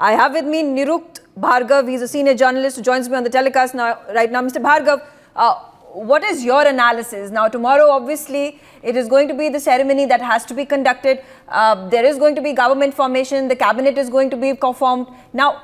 I have with me Nirukt Bhargav. He's a senior journalist who joins me on the telecast right now. Mr. Bhargav, what is your analysis? Now, tomorrow, obviously, it is going to be the ceremony that has to be conducted. There is going to be government formation. The cabinet is going to be formed. Now,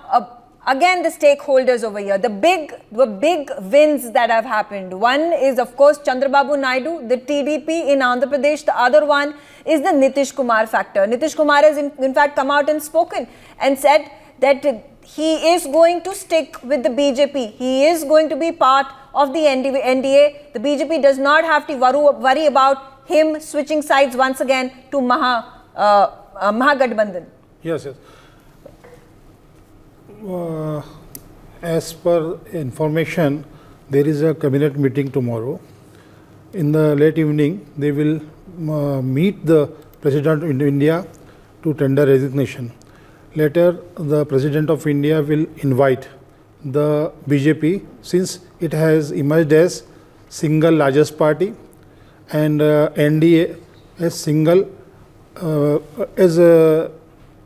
again, the stakeholders over here, the big wins that have happened. One is, of course, Chandrababu Naidu, the TDP in Andhra Pradesh. The other one is the Nitish Kumar factor. Nitish Kumar has in fact come out and spoken and said that he is going to stick with the BJP. He is going to be part of the NDA. The BJP does not have to worry about him switching sides once again to Mahagathbandhan. Yes. As per information, there is a cabinet meeting tomorrow. In the late evening, they will meet the President of India to tender resignation. Later, the President of India will invite the BJP, since it has emerged as single largest party and NDA as single as a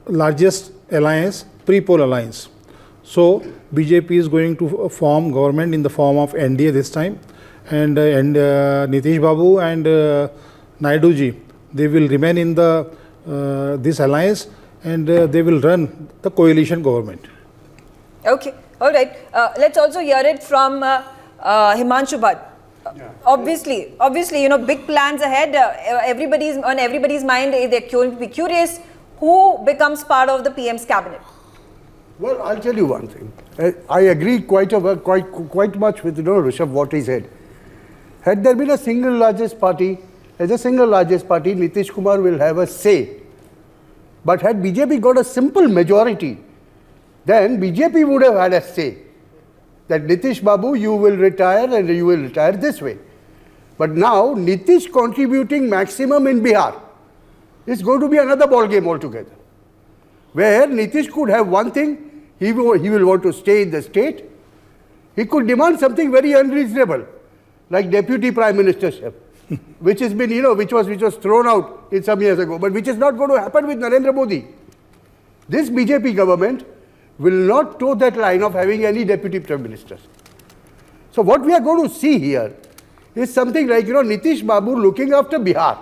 largest alliance, pre-poll alliance. So BJP is going to form government in the form of NDA this time, and Nitish Babu and Naidu ji, they will remain in the this alliance, and they will run the coalition government. Okay, all right. Let's also hear it from Himanshu Bhatt. Obviously, you know, big plans ahead. On everybody's mind. They're going to be curious who becomes part of the PM's cabinet. Well, I'll tell you one thing. I agree quite much with Rishabh what he said. Had there been a single largest party, Nitish Kumar will have a say. But had BJP got a simple majority, then BJP would have had a say. That Nitish Babu, you will retire and you will retire this way. But now, Nitish contributing maximum in Bihar is going to be another ball game altogether. Where Nitish could have one thing, he will want to stay in the state. He could demand something very unreasonable, like deputy prime ministership, which has been, which was thrown out in some years ago, but which is not going to happen with Narendra Modi. This BJP government will not toe that line of having any deputy prime ministers. So what we are going to see here is something like, Nitish Babu looking after Bihar,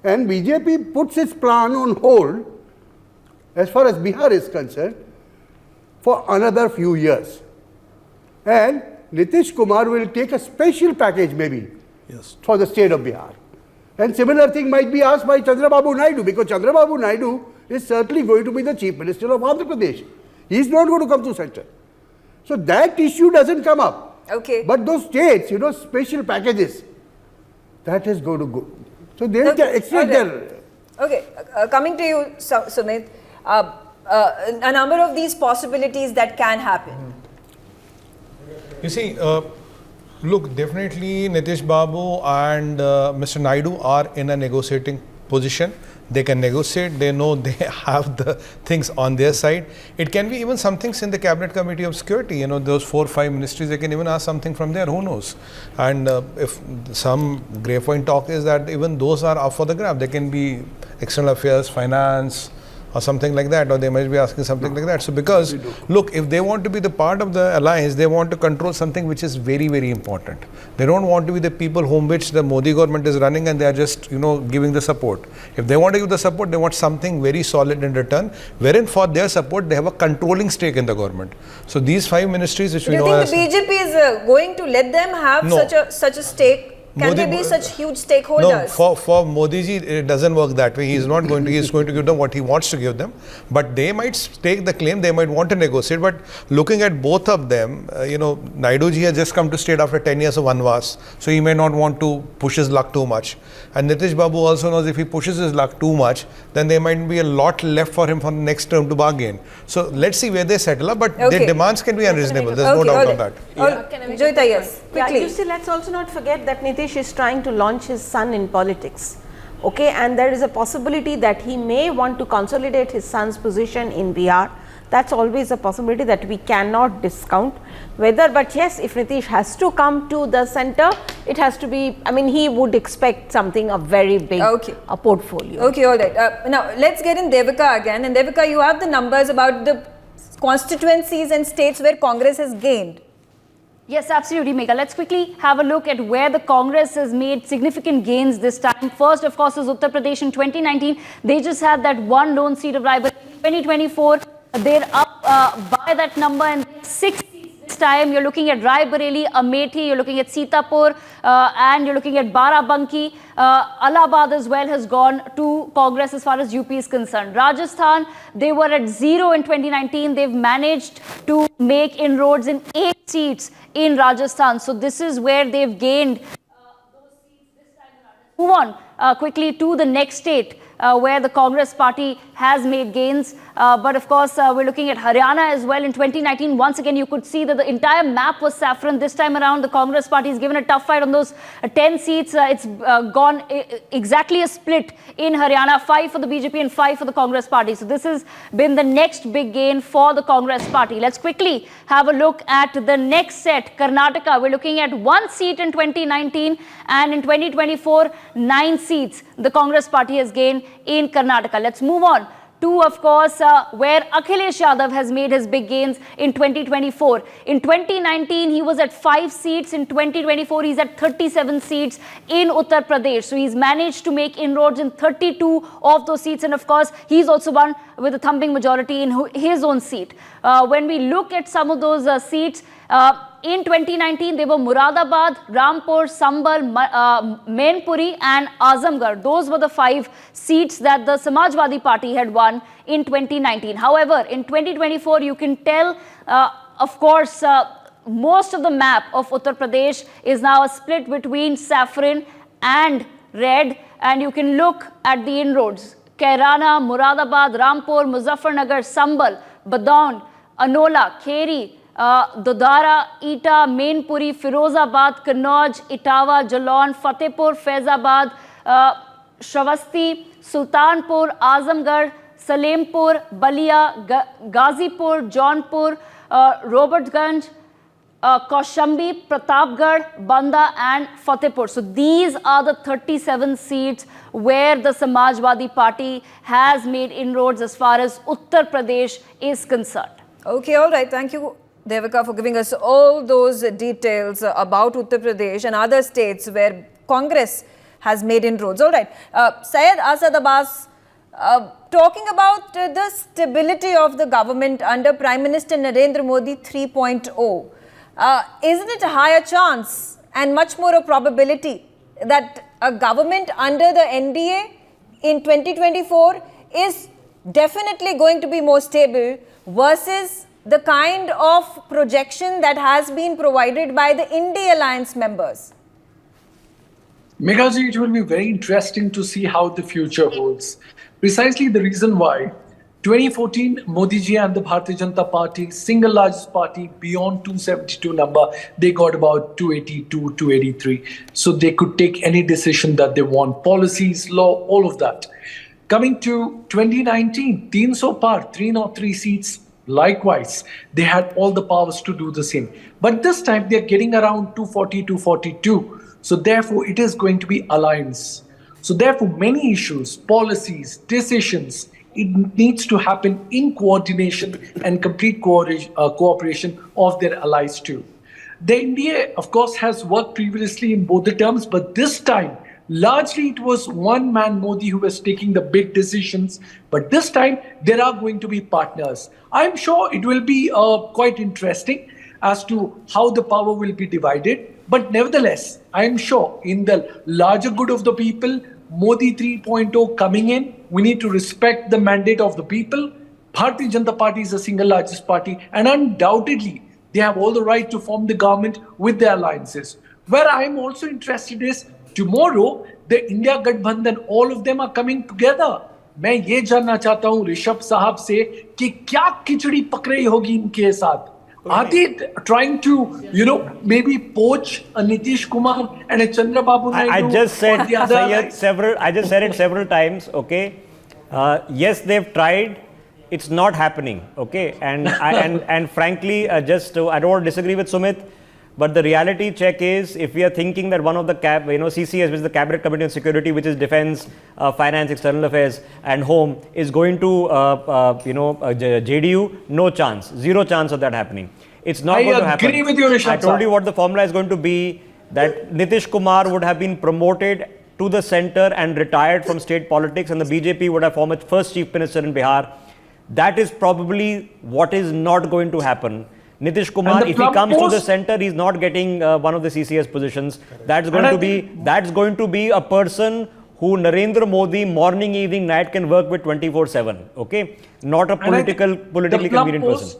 and BJP puts its plan on hold as far as Bihar is concerned for another few years. And Nitish Kumar will take a special package maybe for the state of Bihar. And similar thing might be asked by Chandrababu Naidu, because Chandrababu Naidu is certainly going to be the Chief Minister of Andhra Pradesh. He is not going to come to center. So that issue doesn't come up. Okay. But those states, special packages, that is going to go. So they will extend their... Okay, coming to you, Sumit, a number of these possibilities that can happen. You see, look, definitely Nitish Babu and Mr. Naidu are in a negotiating position. They can negotiate, they know they have the things on their side. It can be even some things in the Cabinet Committee of Security, those 4 or 5 ministries, they can even ask something from there, who knows. And if some grapevine talk is that even those are up for the grab, they can be external affairs, finance, or something like that, or they might be asking something like that. So because, look, if they want to be the part of the alliance, they want to control something which is very, very important. They don't want to be the people whom which the Modi government is running and they are just, giving the support. If they want to give the support, they want something very solid in return, wherein for their support, they have a controlling stake in the government. So these 5 ministries which we know as... Do you think the BJP is going to let them have such a stake? Can they be such huge stakeholders? No, for Modi ji, it doesn't work that way. He is not going to, he is going to give them what he wants to give them. But they might take the claim, they might want to negotiate. But looking at both of them, Naidu ji has just come to state after 10 years of Vanvas. So he may not want to push his luck too much. And Nitish Babu also knows if he pushes his luck too much, then there might be a lot left for him for the next term to bargain. So let's see where they settle up. But their demands can be unreasonable. There's no doubt on that. Joyita, yes. Quickly. You see, let's also not forget that Nitish is trying to launch his son in politics. Okay, and there is a possibility that he may want to consolidate his son's position in Bihar. That's always a possibility that we cannot discount. But yes, if Nitish has to come to the center, it has to be, he would expect something, a very big a portfolio. Okay, all right. Now, let's get in Devika again. And Devika, you have the numbers about the constituencies and states where Congress has gained. Yes, absolutely, Megha. Let's quickly have a look at where the Congress has made significant gains this time. First, of course, is Uttar Pradesh in 2019. They just had that one lone seat of Raebareli. 2024, they're up by that number and 6 seats this time. You're looking at Raebareli, Amethi, you're looking at Sitapur, and you're looking at Barabanki. Allahabad as well has gone to Congress as far as UP is concerned. Rajasthan, they were at 0 in 2019. They've managed to make inroads in 8 seats in Rajasthan. So this is where they've gained those seats this time around. Move on quickly to the next state where the Congress party has made gains. But of course, we're looking at Haryana as well in 2019. Once again, you could see that the entire map was saffron. This time around, the Congress party has given a tough fight on those 10 seats. It's gone exactly a split in Haryana, 5 for the BJP and 5 for the Congress party. So this has been the next big gain for the Congress party. Let's quickly have a look at the next set. Karnataka, we're looking at 1 seat in 2019 and in 2024, 9 seats the Congress party has gained in Karnataka. Let's move on to, of course, where Akhilesh Yadav has made his big gains in 2024. In 2019, he was at 5 seats. In 2024, he's at 37 seats in Uttar Pradesh. So he's managed to make inroads in 32 of those seats. And of course, he's also won with a thumping majority in his own seat. When we look at some of those seats, in 2019, they were Muradabad, Rampur, Sambal, Mainpuri and Azamgarh. Those were the 5 seats that the Samajwadi Party had won in 2019. However, in 2024, you can tell, of course, most of the map of Uttar Pradesh is now a split between saffron and red. And you can look at the inroads. Kairana, Muradabad, Rampur, Muzaffarnagar, Sambal, Badaun, Anola, Kheri, Dodara, Eta, Mainpuri, Firozabad, Kannauj, Etawah, Jalan, Fatehpur, Faizabad, Shravasti, Sultanpur, Azamgarh, Salempur, Balia, Ghazipur, Jaunpur, Robertganj, Kaushambi, Pratapgarh, Banda and Fatehpur. So these are the 37 seats where the Samajwadi Party has made inroads as far as Uttar Pradesh is concerned. Okay, all right. Thank you, Devika, for giving us all those details about Uttar Pradesh and other states where Congress has made inroads. All right. Syed Asad Abbas, talking about the stability of the government under Prime Minister Narendra Modi 3.0, isn't it a higher chance and much more a probability that a government under the NDA in 2024 is definitely going to be more stable versus the kind of projection that has been provided by the India Alliance members? Meghaji, it will be very interesting to see how the future holds. Precisely the reason why 2014 Modi ji and the Bharatiya Janata Party, single largest party beyond 272 number, they got about 282, 283. So they could take any decision that they want, policies, law, all of that. Coming to 2019, 300 par, 303 seats. Likewise, they had all the powers to do the same. But this time they're getting around 240, 242. So therefore, it is going to be alliance. So therefore, many issues, policies, decisions, it needs to happen in coordination and complete cooperation of their allies too. The India, of course, has worked previously in both the terms, but this time, largely it was one man Modi who was taking the big decisions. But this time, there are going to be partners. I'm sure it will be quite interesting as to how the power will be divided. But nevertheless, I'm sure in the larger good of the people, Modi 3.0 coming in, we need to respect the mandate of the people. Bharatiya Janata Party is the single largest party, and undoubtedly, they have all the right to form the government with their alliances. Where I'm also interested is, tomorrow, the India Gadbandhan, all of them are coming together. मैं ये जानना चाहता हूँ ऋषभ साहब से कि क्या खिचड़ी पक रही होगी इनके साथ. Are they trying to, maybe poach a Nitish Kumar and a Chandrababu Naidu? I just said, Sayed, I just said it several times, okay? Yes, they've tried. It's not happening, okay? And and frankly, I don't want to disagree with Sumit, But the reality check is, if we are thinking that one of the CCS, which is the Cabinet Committee on Security, which is Defence, Finance, External Affairs, and Home, is going to JDU, no chance, zero chance of that happening. It's not going to happen. I agree with you, Rishabh. I told you what the formula is going to be. That Nitish Kumar would have been promoted to the centre and retired from state politics, and the BJP would have formed its first chief minister in Bihar. That is probably what is not going to happen. Nitish Kumar, if he comes to the centre, he's not getting one of the CCS positions. That's going to be a person who Narendra Modi morning, evening, night can work with 24/7. Okay, not a politically convenient person.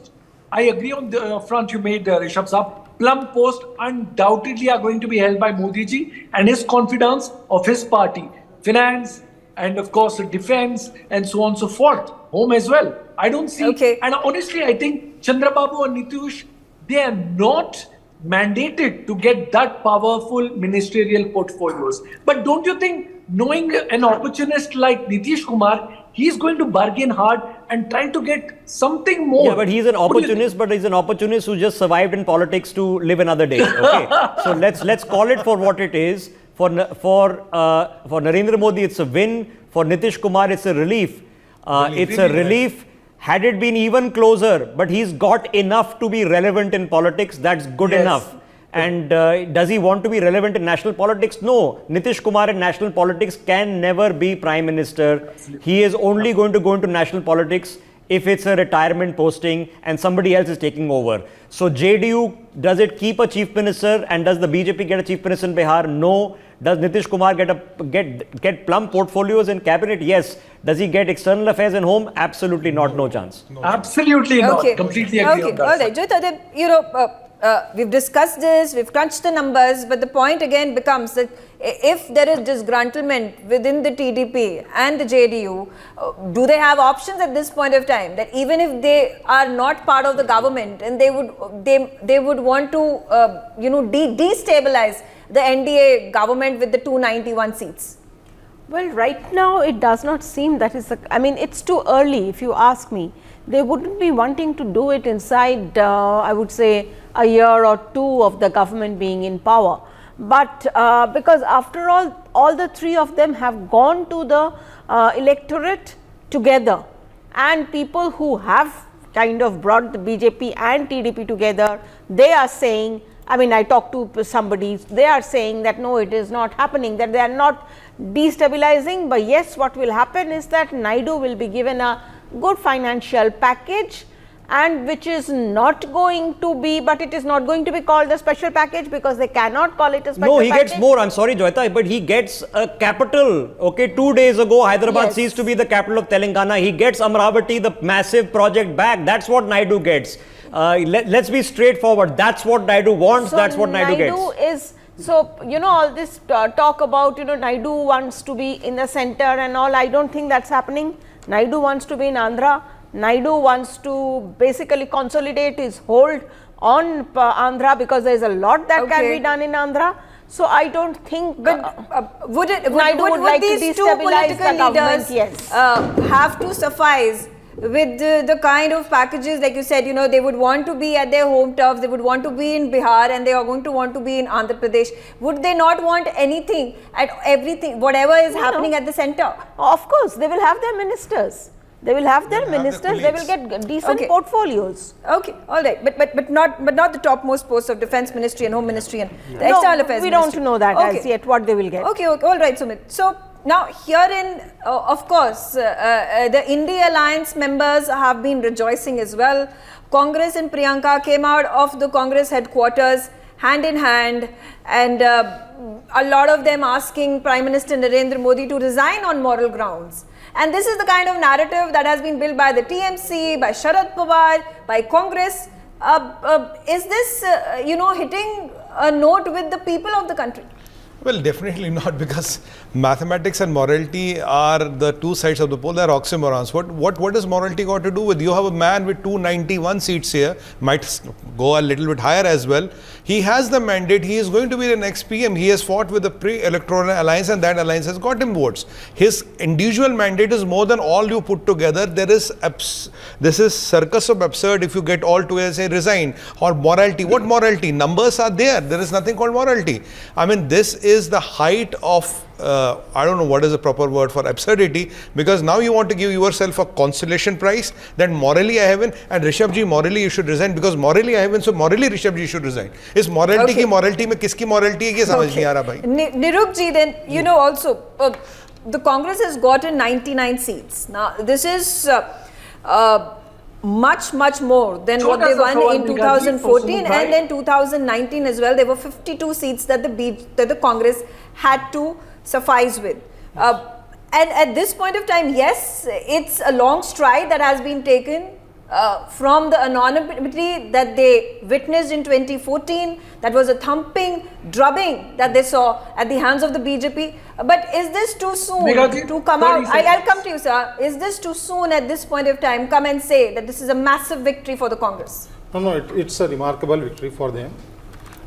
I agree on the front you made, Rishabh Saab. Plum post undoubtedly are going to be held by Modi ji and his confidence of his party, finance, and of course defense, and so on and so forth. Home as well. I don't see. Okay. And honestly, I think Chandrababu and Nitish, they are not mandated to get that powerful ministerial portfolios. But don't you think, knowing an opportunist like Nitish Kumar, he's going to bargain hard and try to get something more? Yeah, but he's an opportunist, but he's an opportunist who just survived in politics to live another day. Okay, so let's call it for what it is. For Narendra Modi, it's a win. For Nitish Kumar, it's a relief. It's a relief. Had it been even closer, but he's got enough to be relevant in politics. That's good enough. And does he want to be relevant in national politics? No. Nitish Kumar in national politics can never be Prime Minister. Absolutely. He is only going to go into national politics if it's a retirement posting and somebody else is taking over. So JDU, does it keep a chief minister, and does the BJP get a chief minister in Bihar? No. Does Nitish Kumar get plum portfolios in cabinet? Yes. Does he get external affairs and home? Absolutely not. No chance. Absolutely not. Completely agree on that. All right, Jyotadip, we've discussed this, we've crunched the numbers, but the point again becomes that if there is disgruntlement within the TDP and the JDU, do they have options at this point of time? That even if they are not part of the government and they would want to destabilize the NDA government with the 291 seats? Well, right now it does not seem that is it's too early if you ask me. They wouldn't be wanting to do it inside, I would say, a year or two of the government being in power. But because after all the three of them have gone to the electorate together, and people who have kind of brought the BJP and TDP together, they are saying, I talked to somebody, they are saying that no, it is not happening, that they are not destabilizing, but yes, what will happen is that Naidu will be given a good financial package, and which is not going to be, but it is not going to be called a special package because they cannot call it a special package. No, he gets more. I'm sorry, Joyita, but he gets a capital. Okay, 2 days ago, Hyderabad ceased to be the capital of Telangana. He gets Amravati, the massive project, back. That's what Naidu gets. Let's be straightforward. That's what Naidu wants. So that's what Naidu gets. All this talk about, Naidu wants to be in the center and all, I don't think that's happening. Naidu wants to be in Andhra. Naidu wants to basically consolidate his hold on Andhra because there is a lot that can be done in Andhra. So I don't think would like these to two destabilize political the leaders have to suffice with the kind of packages, like you said, they would want to be at their home turf, they would want to be in Bihar, and they are going to want to be in Andhra Pradesh. Would they not want anything at everything, whatever is happening at the center? Of course, they will have their ministers. They will have their ministers. They will get decent portfolios. Okay, all right, but not the topmost posts of Defence Ministry and Home Ministry and the External Affairs we Ministry. don't know that as yet what they will get. Okay, all right, Sumit. So now herein, of course, the India Alliance members have been rejoicing as well. Congress and Priyanka came out of the Congress headquarters hand in hand, and a lot of them asking Prime Minister Narendra Modi to resign on moral grounds. And this is the kind of narrative that has been built by the TMC, by Sharad Pawar, by Congress. Is this, hitting a note with the people of the country? Well, definitely not, because mathematics and morality are the two sides of the pole. They are oxymorons. What does morality got to do with? You have a man with 291 seats here, might go a little bit higher as well. He has the mandate. He is going to be the next PM. He has fought with the pre-electoral alliance, and that alliance has got him votes. His individual mandate is more than all you put together. This is circus of absurd if you get all together, say resign, or morality. What morality? Numbers are there. There is nothing called morality. I mean, this is the height of I don't know what is the proper word for absurdity, because now you want to give yourself a consolation prize that morally I haven't, and Rishabh ji, morally you should resign because morally I haven't, so morally Rishabh ji should resign. Is morality ki morality mein kiski morality hai, ye samajh nahi aa raha bhai. Niruk ji, then you know also the Congress has gotten 99 seats. Now this is much more than what they won in 2014 and then 2019 as well. There were 52 seats that the Congress had to suffice with. And at this point of time, yes, it's a long stride that has been taken from the anonymity that they witnessed in 2014. That was a thumping, drubbing that they saw at the hands of the BJP. But is this too soon to come out? I'll come to you, sir. Is this too soon at this point of time come and say that this is a massive victory for the Congress? No, it's a remarkable victory for them.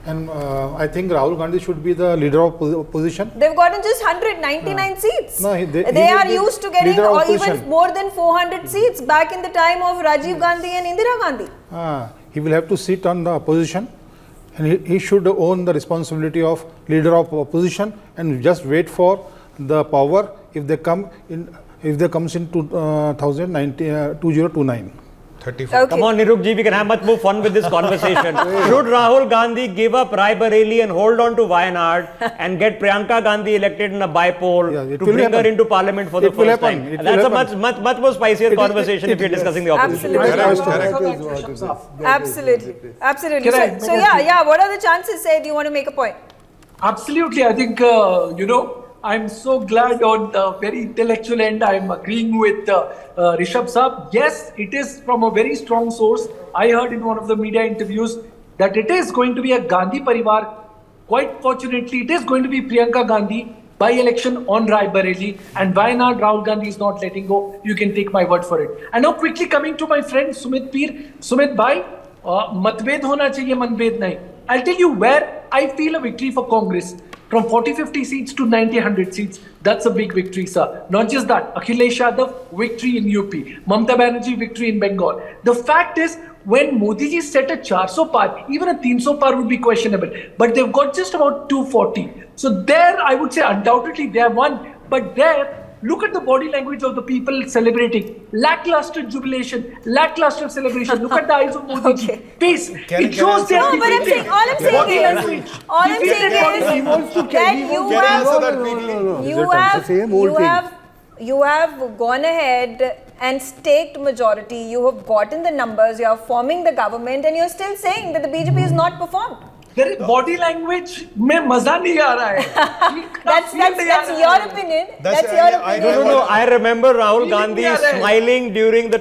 And I think Rahul Gandhi should be the leader of opposition. They've gotten just 199 seats. No, they are used to getting or even more than 400 seats back in the time of Rajiv Gandhi and Indira Gandhi. He will have to sit on the opposition, and he should own the responsibility of leader of opposition and just wait for the power if they come in. If they comes in 2029. 34. Okay. Come on, Niruk ji, we can have much more fun with this conversation. Should Rahul Gandhi give up Rai Bareli and hold on to Wayanad and get Priyanka Gandhi elected in a by-poll to bring her into parliament for the first time? That's a much more spicier conversation if you're discussing the opposition. Absolutely. So yeah, what are the chances? Say, do you want to make a point? Absolutely. I think, I'm so glad on the very intellectual end, I'm agreeing with Rishabh Saab. Yes, it is from a very strong source. I heard in one of the media interviews that it is going to be a Gandhi Parivar. Quite fortunately, it is going to be Priyanka Gandhi by-election on Rai Bareli, and Wayanad Rahul Gandhi is not letting go. You can take my word for it. And now quickly coming to my friend Sumit Peer. Sumit bhai, matbed hona chahiye, manbed nahi. I'll tell you where I feel a victory for Congress. From 40-50 seats to 90-100 seats, that's a big victory, sir. Not just that, Akhilesh Yadav, victory in UP. Mamata Banerjee, victory in Bengal. The fact is, when Modi ji set a 400 par, even a 300 par would be questionable. But they've got just about 240. So there, I would say, undoubtedly, they have won. But there, look at the body language of the people celebrating. Lackluster jubilation, lackluster celebration. Look at the eyes of Modi ji. Peace. It shows they are defeated. All I'm saying is that you have gone ahead and staked majority. You have gotten the numbers. You are forming the government, and you're still saying that the BJP is not performed. There is body language mein maza nahi aa raha hai. That's your opinion. That's your opinion. No. I remember Rahul Gandhi smiling during the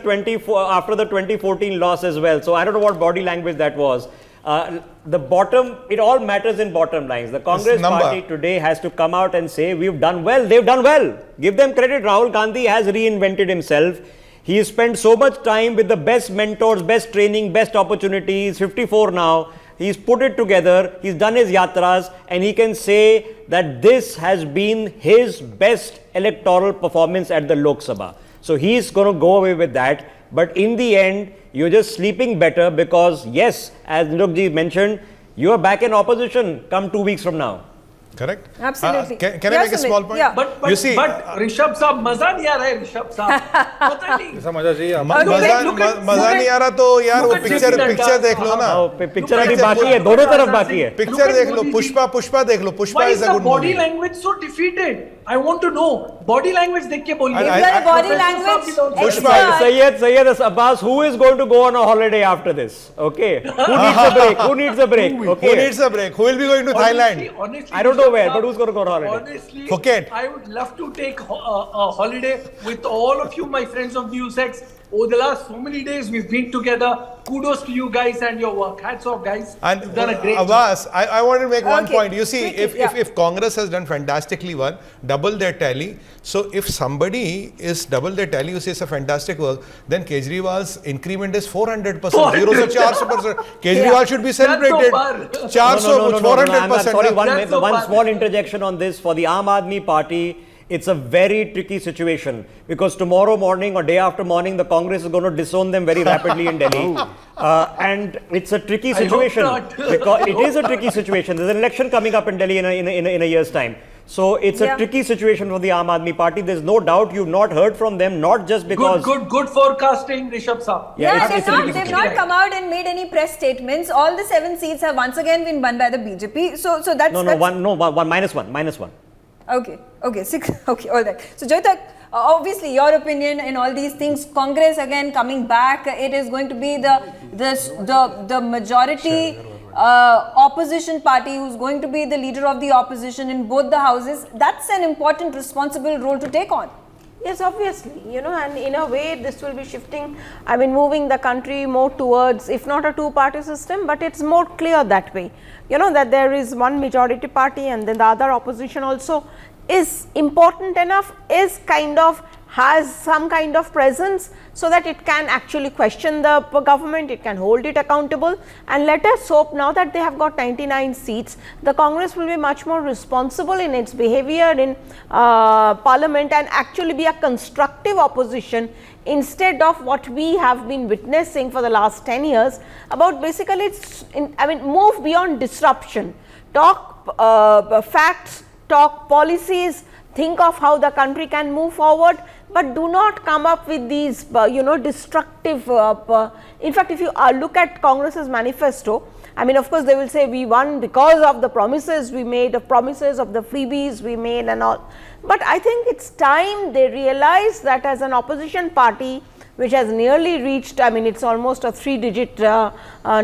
after the 2014 loss as well. So I don't know what body language that was. It all matters in bottom lines. The Congress party today has to come out and say, we've done well. They've done well. Give them credit. Rahul Gandhi has reinvented himself. He has spent so much time with the best mentors, best training, best opportunities. 54 now. He's put it together, he's done his yatras, and he can say that this has been his best electoral performance at the Lok Sabha. So he's going to go away with that. But in the end, you're just sleeping better because, yes, as Niruk ji mentioned, you are back in opposition come 2 weeks from now. Correct? Absolutely. Can I make a small point? Yeah. But you see, Rishabh Saab, maza nahi aa raha hai, Rishabh Saab. Pata nahi. ऐसा मजा चाहिए मजा नहीं आ रहा तो यार वो picture देख लो ना. पिक्चर अभी बाकी है, दोनों तरफ बाकी है. पिक्चर देख लो, पुष्पा देख लो. Pushpa is a good movie. Why is the body language so defeated? I want to know. Body language देख के बोलिए. Body language. Pushpa. Sayyid Abbas, who is going to go on a holiday after this? Okay. Who needs a break? Okay. Who needs a break? Who will be going to Thailand? Honestly, I don't know where, but who's going to go on holiday? Honestly, Phuket. I would love to take a holiday with all of you, my friends of NewsX. over the last so many days we've been together. Kudos to you guys and your work. Hats off, guys. And You've done a great Abbas, I want to make one Okay. point. You see, Quickly, if Congress has done fantastically well, double their tally. So if somebody is double their tally, you say it's a fantastic work, then Kejriwal's increment is 400%. Zero se 400%. Kejriwal should be celebrated. 400%. Sorry, That's so one bad. small interjection on this. For the Aam Aadmi Party, it's a very tricky situation because tomorrow morning or day after morning, the Congress is going to disown them very rapidly in Delhi. And it's a tricky I hope situation not. because it is a tricky situation. There's an election coming up in Delhi in a year's time. So it's a Yeah. tricky situation for the Aam Aadmi Party. There's no doubt you've not heard from them, not just because. Good forecasting, Rishabh Saab. Yeah, Yeah, it's a tricky they've not come out and made any press statements. All the 7 seats have once again been won by the BJP. So that's minus one. Okay, 6. Okay, all right. So Joytak, obviously your opinion in all these things. Congress again coming back. It is going to be the majority opposition party who's going to be the leader of the opposition in both the houses. That's an important, responsible role to take on. Yes, obviously, and in a way this will be shifting, moving the country more towards, if not a two-party system, but it's more clear that way, that there is one majority party and then the other opposition also is important enough, has some kind of presence so that it can actually question the government, it can hold it accountable, and let us hope now that they have got 99 seats, the Congress will be much more responsible in its behavior in parliament and actually be a constructive opposition instead of what we have been witnessing for the last 10 years about basically move beyond disruption, talk facts, talk policies, think of how the country can move forward, but do not come up with these destructive in fact if you look at Congress's manifesto, of course they will say we won because of the promises we made, the promises of the freebies we made and all, but I think it's time they realize that as an opposition party which has nearly reached, it's almost a 3-digit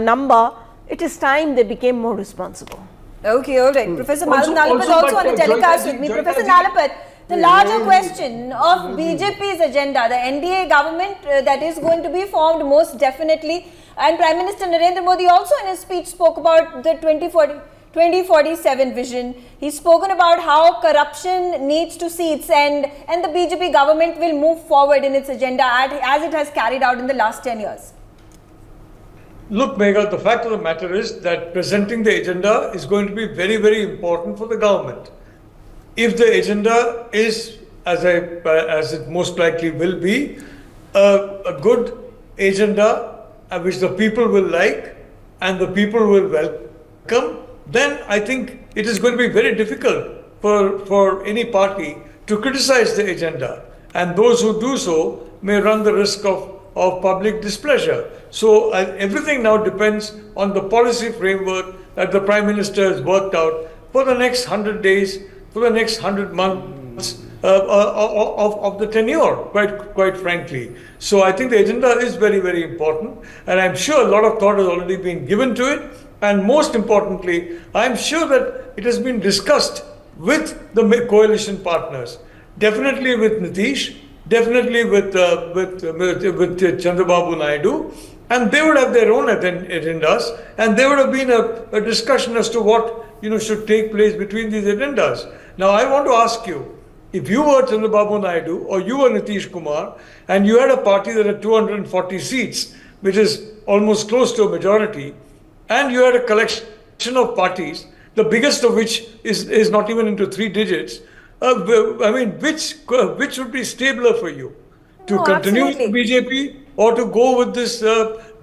number, it is time they became more responsible. Okay, all right. Professor Also- Malum Nalapat also, also on the but, telecast Joyita with me. ji- Professor Joyita ji- Nalapat, the larger question of BJP's agenda, the NDA government that is going to be formed most definitely, and Prime Minister Narendra Modi also in his speech spoke about the 2047 vision. He's spoken about how corruption needs to cease and the BJP government will move forward in its agenda as it has carried out in the last 10 years. Look, Megha, the fact of the matter is that presenting the agenda is going to be very, very important for the government. If the agenda is, as it most likely will be, a good agenda which the people will like and the people will welcome, then I think it is going to be very difficult for any party to criticize the agenda. And those who do so may run the risk of public displeasure. So everything now depends on the policy framework that the Prime Minister has worked out for the next 100 days, for the next 100 months of the tenure, quite frankly. So I think the agenda is very, very important, and I'm sure a lot of thought has already been given to it. And most importantly, I'm sure that it has been discussed with the coalition partners, definitely with Nitish, definitely with Chandrababu Naidu, and they would have their own agendas, and there would have been a discussion as to what should take place between these agendas. Now, I want to ask you, if you were Chandrababu Naidu or you were Nitish Kumar, and you had a party that had 240 seats, which is almost close to a majority, and you had a collection of parties, the biggest of which is not even into 3 digits, which would be stabler for you? To continue with the BJP or to go with this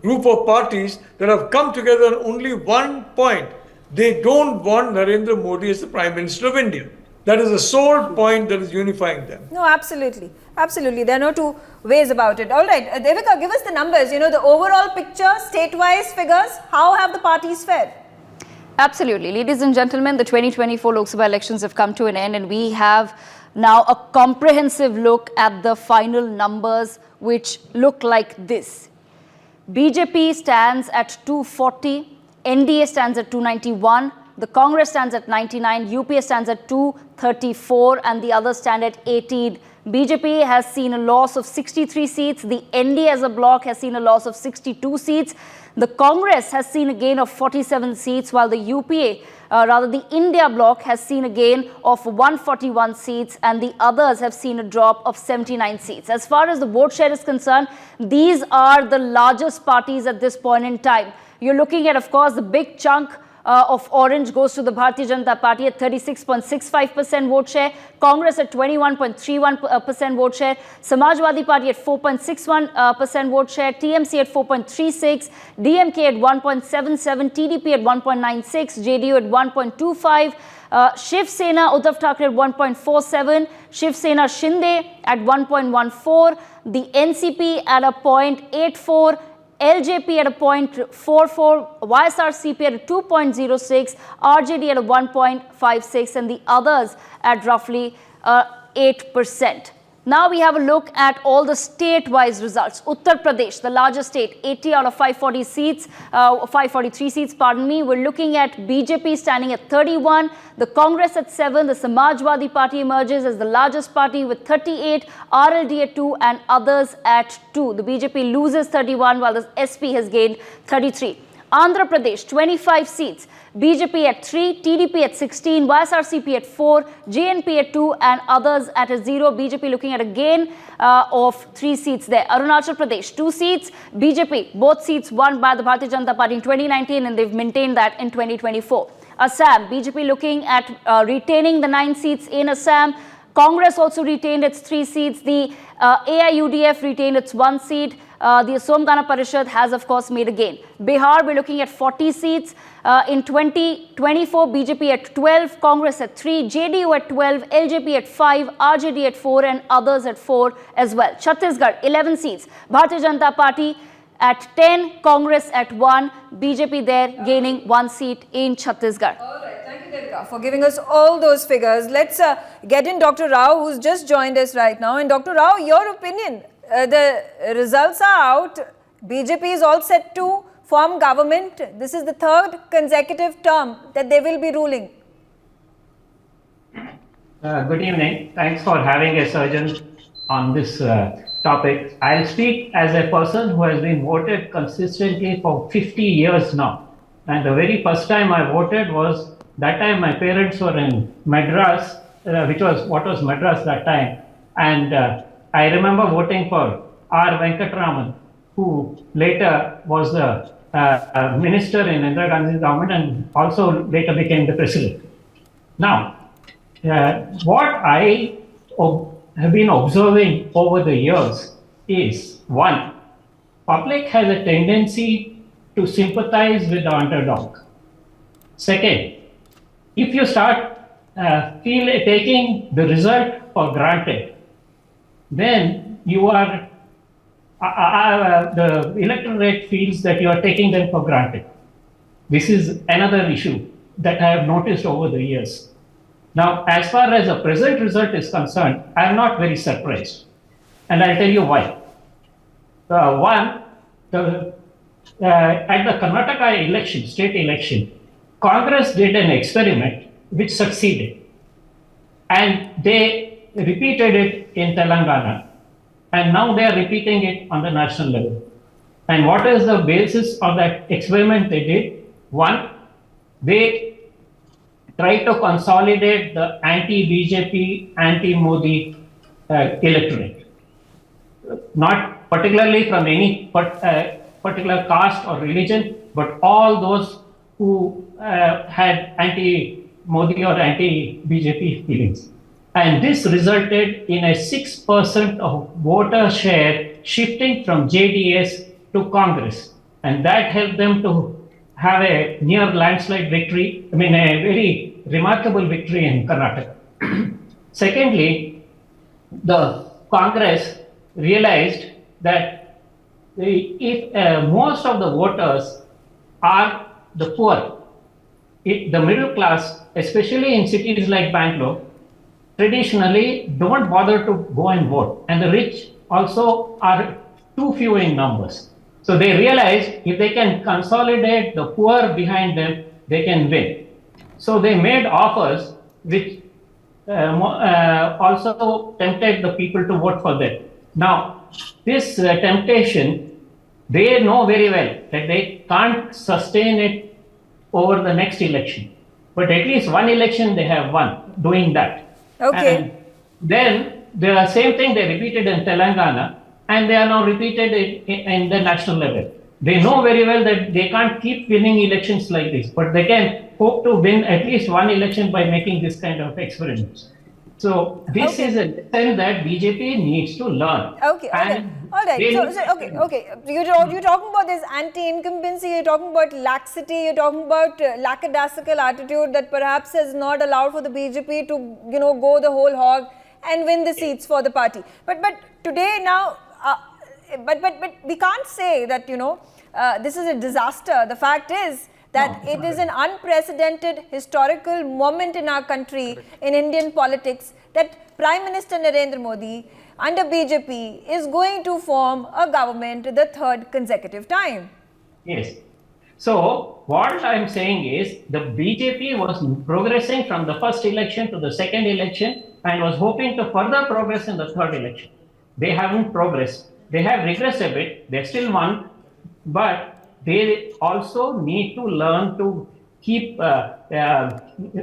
group of parties that have come together on only one point? They don't want Narendra Modi as the Prime Minister of India. That is the sole point that is unifying them. No, absolutely. Absolutely. There are no two ways about it. All right. Devika, give us the numbers. The overall picture, state-wise figures. How have the parties fared? Absolutely. Ladies and gentlemen, the 2024 Lok Sabha elections have come to an end, and we have now a comprehensive look at the final numbers, which look like this. BJP stands at 240, NDA stands at 291, The Congress stands at 99, UPA stands at 234, and the others stand at 18. BJP has seen a loss of 63 seats. The ND as a bloc has seen a loss of 62 seats. The Congress has seen a gain of 47 seats, while the UPA, the India bloc, has seen a gain of 141 seats, and the others have seen a drop of 79 seats. As far as the vote share is concerned, these are the largest parties at this point in time. You're looking at, of course, the big chunk of orange goes to the Bharatiya Janata Party at 36.65% vote share, Congress at 21.31% vote share, Samajwadi Party at 4.61% vote share, TMC at 4.36, DMK at 1.77, TDP at 1.96, JDU at 1.25, Shiv Sena Uddhav Thackeray at 1.47, Shiv Sena Shinde at 1.14, the NCP at a 0.84, LJP at a 0.44, YSRCP at a 2.06, RJD at a 1.56, and the others at roughly 8%. Now we have a look at all the state-wise results. Uttar Pradesh, the largest state, 80 out of 543 seats, pardon me. We're looking at BJP standing at 31, the Congress at 7, the Samajwadi Party emerges as the largest party with 38, RLD at 2, and others at 2. The BJP loses 31, while the SP has gained 33. Andhra Pradesh, 25 seats, BJP at 3, TDP at 16, YSRCP at 4, JNP at 2, and others at a 0. BJP looking at a gain of 3 seats there. Arunachal Pradesh, 2 seats, BJP, both seats won by the Bharatiya Janata Party in 2019, and they've maintained that in 2024. Assam, BJP looking at retaining the 9 seats in Assam. Congress also retained its 3 seats. The AIUDF retained its 1 seat. The Assam Gana Parishad has, of course, made a gain. Bihar, we're looking at 40 seats. In 2024, BJP at 12, Congress at 3, JDU at 12, LJP at 5, RJD at 4, and others at 4 as well. Chhattisgarh, 11 seats. Bharatiya Janata Party at 10, Congress at 1, BJP there gaining 1 seat in Chhattisgarh. All right, thank you, Devika, for giving us all those figures. Let's get in Dr. Rao, who's just joined us right now. And Dr. Rao, your opinion. The results are out. BJP is all set to form government. This is the 3rd consecutive term that they will be ruling. Good evening. Thanks for having a surgeon on this topic. I'll speak as a person who has been voted consistently for 50 years now. And the very first time I voted was, that time my parents were in Madras, which was what was Madras that time. And I remember voting for R. Venkatraman, who later was the minister in Indira Gandhi's government and also later became the president. Now, what I have been observing over the years is, one, public has a tendency to sympathize with the underdog. Second, if you start taking the result for granted, then you are, the electorate feels that you are taking them for granted. This is another issue that I have noticed over the years. Now, as far as the present result is concerned, I am not very surprised. And I'll tell you why. One, at the Karnataka election, state election, Congress did an experiment which succeeded. And they repeated it in Telangana. And now they are repeating it on the national level. And what is the basis of that experiment they did? One, they tried to consolidate the anti-BJP, anti-Modi electorate. Not particularly from any particular caste or religion, but all those who had anti-Modi or anti-BJP feelings. And this resulted in a 6% of voter share shifting from JDS to Congress. And that helped them to have a near landslide victory, a very remarkable victory in Karnataka. Secondly, the Congress realized that if most of the voters are the poor, the middle class, especially in cities like Bangalore, traditionally don't bother to go and vote. And the rich also are too few in numbers. So they realize if they can consolidate the poor behind them, they can win. So they made offers which also tempted the people to vote for them. Now, this temptation, they know very well that they can't sustain it over the next election. But at least one election they have won doing that. Okay. And then the same thing they repeated in Telangana, and they are now repeated in the national level. They know very well that they can't keep winning elections like this, but they can hope to win at least one election by making this kind of experiments. So this is a lesson that BJP needs to learn. Okay, all right. Okay. You're talking about this anti-incumbency. You're talking about laxity. You're talking about lackadaisical attitude that perhaps has not allowed for the BJP to, go the whole hog and win the seats for the party. But today now, but we can't say that this is a disaster. The fact is that it is an unprecedented historical moment in our country, in Indian politics, that Prime Minister Narendra Modi under BJP is going to form a government the third consecutive time. Yes. So what I'm saying is the BJP was progressing from the first election to the second election and was hoping to further progress in the third election. They haven't progressed. They have regressed a bit. They still won, but they also need to learn to keep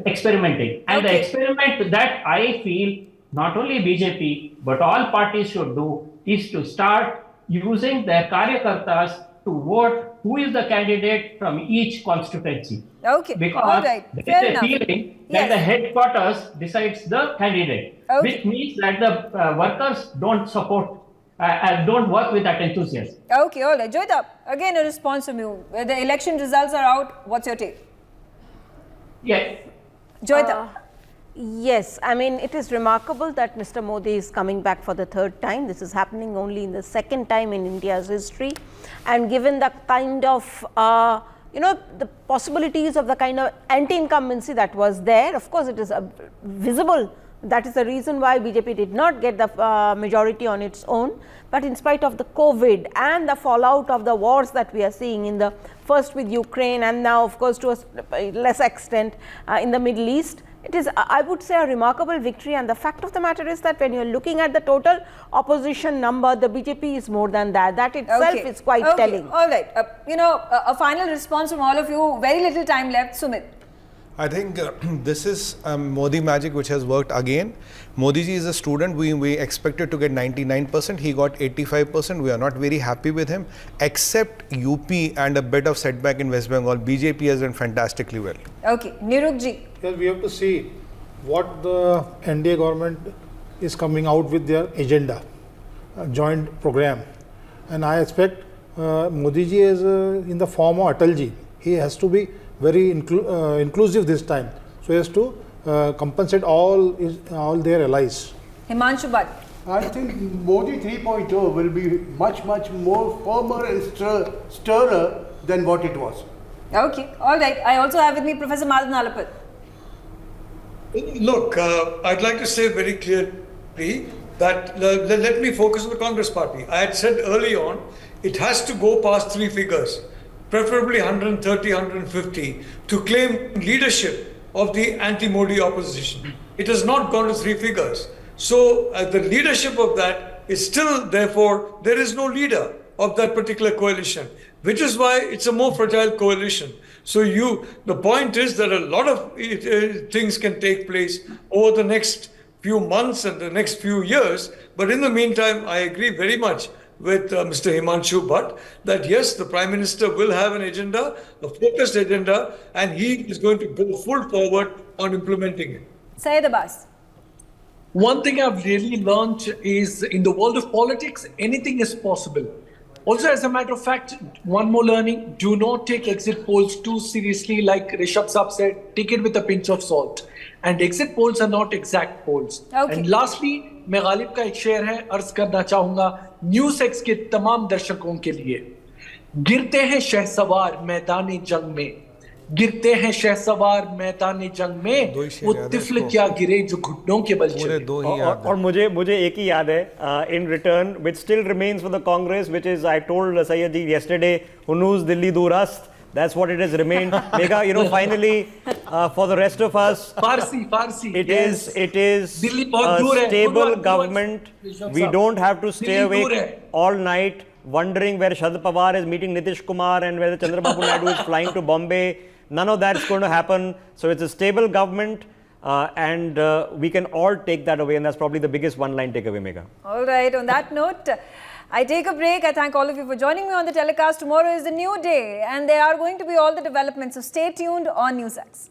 experimenting. And the experiment that I feel not only BJP, but all parties should do is to start using their karyakartas to vote who is the candidate from each constituency. Okay, because all right, there is a feeling that the headquarters decides the candidate, which means that the workers don't support don't work with that enthusiasm. Okay, all right. Joyita, again a response from you. The election results are out. What's your take? Yeah. Joyita. Yes, I mean, it is remarkable that Mr. Modi is coming back for the third time. This is happening only in the second time in India's history. And given the kind of, the possibilities of the kind of anti-incumbency that was there, of course, it is visible. That is the reason why BJP did not get the majority on its own. But in spite of the COVID and the fallout of the wars that we are seeing in the first with Ukraine and now, of course, to a less extent in the Middle East, it is, I would say, a remarkable victory. And the fact of the matter is that when you are looking at the total opposition number, the BJP is more than that. That itself is quite telling. All right. A final response from all of you. Very little time left. Sumit. I think this is Modi magic which has worked again. Modi ji is a student. We expected to get 99%. He got 85%. We are not very happy with him. Except UP and a bit of setback in West Bengal, BJP has done fantastically well. Okay. Niruk ji. Yes, we have to see what the NDA government is coming out with their agenda, joint program. And I expect Modi ji is in the form of Atal ji. He has to be very inclusive this time, so as to compensate all their allies. Himanshu Bhatt. I think Modi 3.0 will be much more firmer and stirrer than what it was. Okay, all right. I also have with me Professor Madhav Nalapat. Look, I'd like to say very clearly that let me focus on the Congress party. I had said early on, it has to go past three figures, preferably 130, 150, to claim leadership of the anti-Modi opposition. It has not gone to three figures. So the leadership of that is still, therefore, there is no leader of that particular coalition, which is why it's a more fragile coalition. So the point is that a lot of things can take place over the next few months and the next few years. But in the meantime, I agree very much with Mr. Himanshu Bhatt that yes, the Prime Minister will have an agenda, a focused agenda, and he is going to go full forward on implementing it. Syed Abbas. One thing I've really learned is in the world of politics, anything is possible. Also, as a matter of fact, one more learning, do not take exit polls too seriously. Like Rishabh Saab said, take it with a pinch of salt. And exit polls are not exact polls. Okay. And lastly, मैं गालिब का एक शेर है अर्ज करना चाहूंगा news के तमाम दर्शकों के लिए। गिरते हैं शहसवार मैदानी जंग में, गिरते हैं शहसवार मैदानी जंग में, वो तिफल क्या गिरे जो घुटनों के बल चले। और मुझे एक ही याद है in return which still remains for the Congress, which is I told Sayyid ji yesterday, Hunuz Dilli Durast, That's what it has remained. Megha, you know, finally, for the rest of us, Farsi. it yes. is Delhi bahut dur hai. a stable Good one. government. Rishabh We Sahab. don't have to stay Delhi dur awake hai. all night wondering where Sharad Pawar is meeting Nitish Kumar and whether Chandrababu Naidu is flying to Bombay. None of that's going to happen. So it's a stable government, and we can all take that away, and that's probably the biggest one-line takeaway, Megha. All right, on that note, I take a break. I thank all of you for joining me on the telecast. Tomorrow is a new day and there are going to be all the developments. So stay tuned on NewsX.